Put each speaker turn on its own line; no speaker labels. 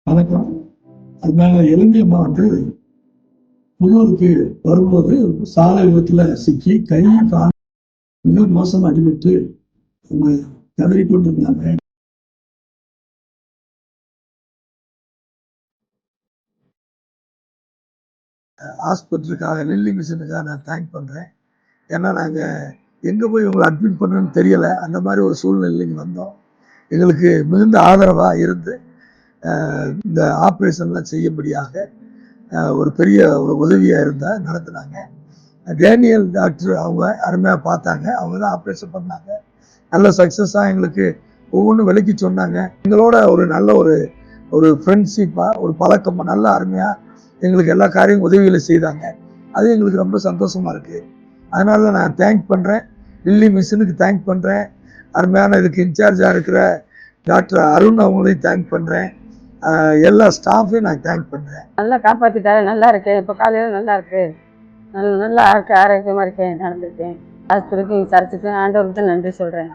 வணக்கம். அதனால இலங்கையம்மா புதூருக்கு வரும்போது சாலை விபத்துல சிக்கி கை கால் மிக மோசம் அடிபட்டு அவங்க கதறி கொண்டிருந்தாங்க. ஹாஸ்பிட்டலுக்காக நெல்லி மிஷினுக்காக நான் தேங்க் பண்றேன். ஏன்னா நாங்க எங்க போய் இவங்களை அட்மிட் பண்ணணும்னு தெரியல. அந்த மாதிரி ஒரு சூழ்நிலைக்கு வந்தோம். எங்களுக்கு மிகுந்த ஆதரவா இருந்து இந்த ஆப்ரேஷன்லாம் செய்யும்படியாக ஒரு பெரிய ஒரு உதவியா இருந்தா நடத்துனாங்க. டேனியல் டாக்டர் அவங்க அருமையாக பார்த்தாங்க. அவங்க தான் ஆப்ரேஷன் பண்ணாங்க. நல்ல சக்ஸஸாக எங்களுக்கு ஒவ்வொன்றும் விளக்கி சொன்னாங்க. எங்களோட ஒரு நல்ல ஒரு ஃப்ரெண்ட்ஷிப்பாக ஒரு பழக்கமாக நல்ல அருமையாக எங்களுக்கு எல்லா காரியம் உதவிகளை செய்தாங்க. அது எங்களுக்கு ரொம்ப சந்தோஷமாக இருக்குது. அதனால நான் தேங்க் பண்ணுறேன். லில்லி மிஷனுக்கு தேங்க் பண்ணுறேன். அருமையான இதுக்கு இன்சார்ஜாக இருக்கிற டாக்டர் அருண் அவங்களையும் தேங்க் பண்ணுறேன். எல்லா ஸ்டாஃபையும் நான் தேங்க் பண்ணுறேன்.
நல்லா காப்பாற்றிட்டாரு. நல்லா இருக்கேன். இப்போ காலையில் நல்லா இருக்குது. நல்லா இருக்கு. ஆரோக்கியமாக இருக்கேன். நடந்துருக்கேன். ஹாஸ்பிட்டலுக்கு சர்ச்சுக்கு ஆண்டவருக்கு தான் நன்றி சொல்கிறேன்.